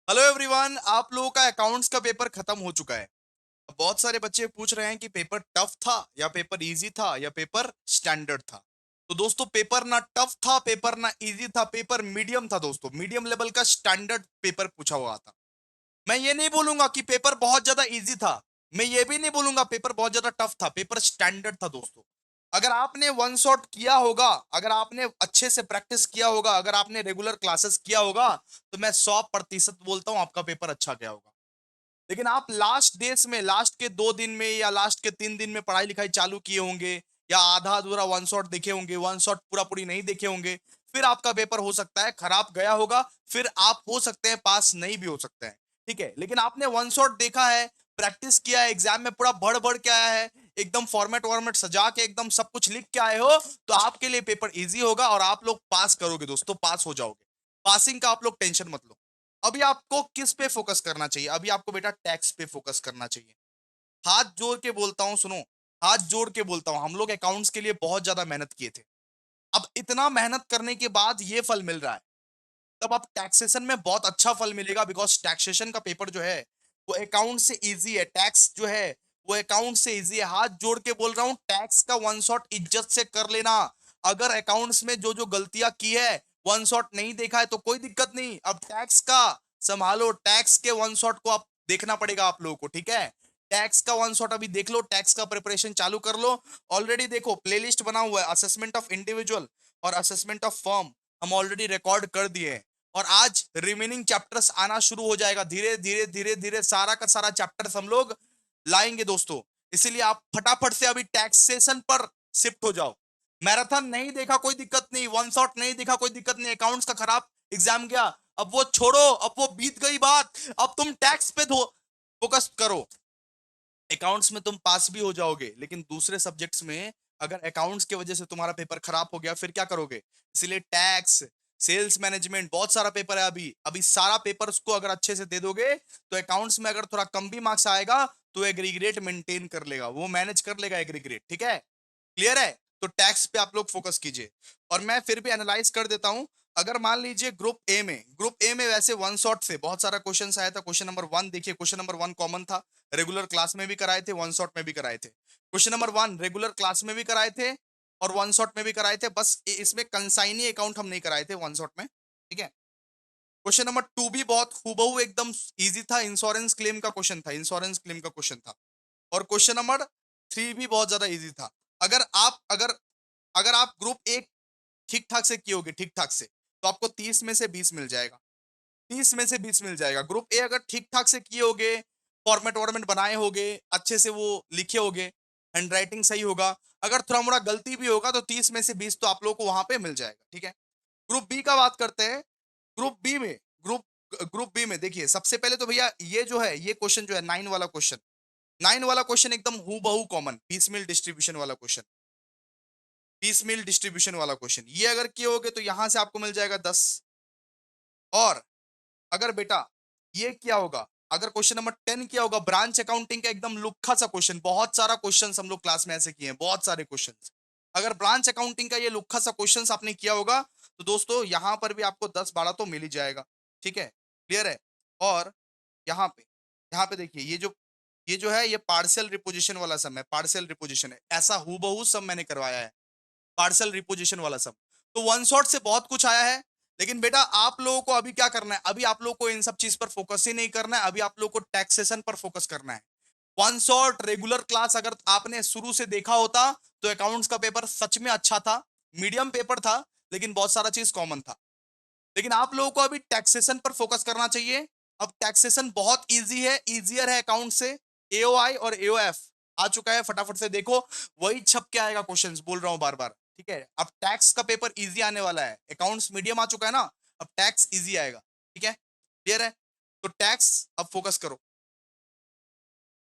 Hello everyone, आप लोगों का अकाउंट्स का पेपर खत्म हो चुका है। अब बहुत सारे बच्चे पूछ रहे हैं कि पेपर टफ था या पेपर इजी था या पेपर स्टैंडर्ड था। तो दोस्तों, पेपर ना टफ था, पेपर ना इजी था, पेपर मीडियम था दोस्तों। मीडियम लेवल का स्टैंडर्ड पेपर पूछा हुआ था। मैं ये नहीं बोलूंगा कि पेपर बहुत ज्यादा इजी था। मैं ये भी नहीं बोलूंगा पेपर बहुत ज्यादा टफ था। पेपर स्टैंडर्ड था दोस्तों। अगर आपने वन शॉट किया होगा, अगर आपने अच्छे से प्रैक्टिस किया होगा, अगर आपने रेगुलर क्लासेस किया होगा, तो मैं 100% बोलता हूं आपका पेपर अच्छा गया होगा। लेकिन आप लास्ट डेज में, लास्ट के 2 दिन में या लास्ट के 3 दिन में पढ़ाई लिखाई चालू किए होंगे, या आधा अधूरा वन शॉट देखे होंगे, वन शॉट पूरा पूरी नहीं देखे होंगे, फिर आपका पेपर हो सकता है खराब गया होगा। फिर आप हो सकते हैं पास नहीं भी हो सकते हैं। ठीक है, लेकिन आपने वन शॉट देखा है, प्रैक्टिस किया है, एग्जाम में पूरा बढ़ बढ़ के आया है, एकदम फॉर्मेट वॉर्मेट सजा के एकदम सब कुछ लिख के आए हो, तो आपके लिए पेपर इजी होगा और आप लोग पास करोगे दोस्तों, पास हो जाओगे। पासिंग का आप लोग टेंशन मत लो। अभी आपको किस पे फोकस करना चाहिए? अभी आपको बेटा टैक्स पे फोकस करना चाहिए। हाथ जोड़ के बोलता हूं, सुनो। हाथ जोड़ के बोलता हूं, हम लोग अकाउंट्स के लिए बहुत ज्यादा मेहनत किए थे। अब इतना मेहनत करने के बाद ये फल मिल रहा है, तब अब टैक्सेशन में बहुत अच्छा फल मिलेगा, बिकॉज टैक्सेशन का पेपर जो है वो अकाउंट से इजी है। टैक्स जो है वो अकाउंट से इजी है। हाथ जोड़ के बोल रहा हूं, टैक्स का वन शॉट इज्जत से कर लेना। अगर अकाउंट्स में जो जो गलतियां की है, वन शॉट नहीं देखा है, तो कोई दिक्कत नहीं। अब टैक्स का संभालो, टैक्स के वन शॉट को अब देखना पड़ेगा आप लोगों को, ठीक है। टैक्स का वन शॉट अभी देख लो, टैक्स का प्रिपरेशन चालू कर लो। ऑलरेडी देखो प्लेलिस्ट बना हुआ है, असेसमेंट ऑफ इंडिविजुअल और असेसमेंट ऑफ फर्म हम ऑलरेडी रिकॉर्ड कर दिए हैं। और आज रिमेनिंग चैप्टर्स आना शुरू हो जाएगा, धीरे धीरे धीरे धीरे सारा का सारा चैप्टर्स हम लोग लाएंगे दोस्तों। इसीलिए आप फटाफट से अभी टैक्सेशन पर शिफ्ट हो जाओ। मैराथन नहीं देखा कोई दिक्कत नहीं, वन शॉट नहीं देखा कोई दिक्कत नहीं, अकाउंट्स का खराब एग्जाम गया, अब वो छोड़ो, अब वो बीत गई बात। अब तुम टैक्स पे फोकस करो। अकाउंट्स में तुम पास भी हो जाओगे, लेकिन दूसरे सब्जेक्ट्स में अगर अकाउंट्स की वजह से तुम्हारा पेपर खराब हो गया, फिर क्या करोगे? इसीलिए टैक्स, सेल्स मैनेजमेंट, बहुत सारा पेपर है अभी। अभी सारा पेपर उसको अगर अच्छे से दे दोगे, तो अकाउंट्स में अगर थोड़ा कम भी मार्क्स आएगा, तो एग्रीग्रेट मेंटेन कर लेगा, वो मैनेज कर लेगा एग्रीग्रेट, ठीक है। क्लियर है? तो टैक्स पे आप लोग फोकस कीजिए। और मैं फिर भी एनालाइज कर देता हूं। अगर मान लीजिए ग्रुप ए में वैसे वन शॉट से बहुत सारा क्वेश्चन आया था। क्वेश्चन नंबर 1 देखिए, क्वेश्चन नंबर 1 कॉमन था। रेगुलर क्लास में भी कराए थे, वन शॉट में भी कराए थे। क्वेश्चन नंबर 1 रेगुलर क्लास में भी कराए थे और वन शॉट में भी कराए थे, बस इसमें कंसाइनी अकाउंट हम नहीं कराए थे वन शॉट में, ठीक है। क्वेश्चन नंबर 2 भी बहुत हूबहू एकदम इजी था, इंश्योरेंस क्लेम का क्वेश्चन था, इंश्योरेंस क्लेम का क्वेश्चन था। और क्वेश्चन नंबर 3 भी बहुत ज्यादा इजी था। अगर अगर आप ग्रुप एक ठीक ठाक से किए होगे, ठीक ठाक से, तो आपको 30 में से 20 मिल जाएगा। 30 में से 20 मिल जाएगा। ग्रुप ए अगर ठीक ठाक से किए होगे, फॉर्मेट वॉर्मेट बनाए होगे, अच्छे से वो लिखे होगे, हैंड राइटिंग सही होगा, अगर थोड़ा मोड़ा गलती भी होगा, तो 30 में से 20 तो आप लोगों को वहां पे मिल जाएगा, ठीक है। ग्रुप बी का बात करते हैं। ग्रुप बी में ग्रुप ग्रुप बी में देखिए, सबसे पहले तो भैया ये जो है, ये क्वेश्चन जो है 9 वाला क्वेश्चन, 9 वाला क्वेश्चन एकदम हूबहू बहू कॉमन, पीस मिल डिस्ट्रीब्यूशन वाला क्वेश्चन, पीस मिल डिस्ट्रीब्यूशन वाला क्वेश्चन, ये अगर किए होगे तो यहां से आपको मिल जाएगा 10। और अगर बेटा ये क्या होगा, अगर क्वेश्चन नंबर 10 क्या होगा, ब्रांच अकाउंटिंग का एकदम लुक्खा सा क्वेश्चन, बहुत सारा क्वेश्चन हम लोग क्लास में ऐसे किए हैं, बहुत सारे क्वेश्चन। अगर ब्रांच अकाउंटिंग का ये लुक्खा सा क्वेश्चन आपने किया होगा, तो दोस्तों यहां पर भी आपको 10-12 तो मिल ही जाएगा, ठीक है। क्लियर है? और यहाँ पे यहाँ पे देखिए, ये जो है, ये पार्शियल रिपोजिशन वाला सम है, पार्शियल रिपोजिशन है, ऐसा हूबहू सम मैंने करवाया है, पार्शियल रिपोजिशन वाला सम। तो वन शॉट से बहुत कुछ आया है। लेकिन बेटा आप लोगों को अभी क्या करना है, अभी आप लोगों को इन सब चीज पर फोकस ही नहीं करना है, अभी आप लोगों को टैक्सेशन पर फोकस करना है। वन शॉट रेगुलर क्लास अगर आपने शुरू से देखा होता, तो अकाउंट्स का पेपर सच में अच्छा था, मीडियम पेपर था, लेकिन बहुत सारा चीज कॉमन था। लेकिन आप लोगों को अभी टैक्सेशन पर फोकस करना चाहिए। अब टैक्सेशन बहुत इजी है, इजियर है अकाउंट से। एओआई और एओएफ आ चुका है, फटाफट से देखो, वही छप के आएगा क्वेश्चंस, बोल रहा हूं बार बार, ठीक है। अब टैक्स का पेपर इजी आने वाला है, अकाउंट्स मीडियम आ चुका है ना, अब टैक्स इजी आएगा, ठीक है। क्लियर है? तो टैक्स अब फोकस करो।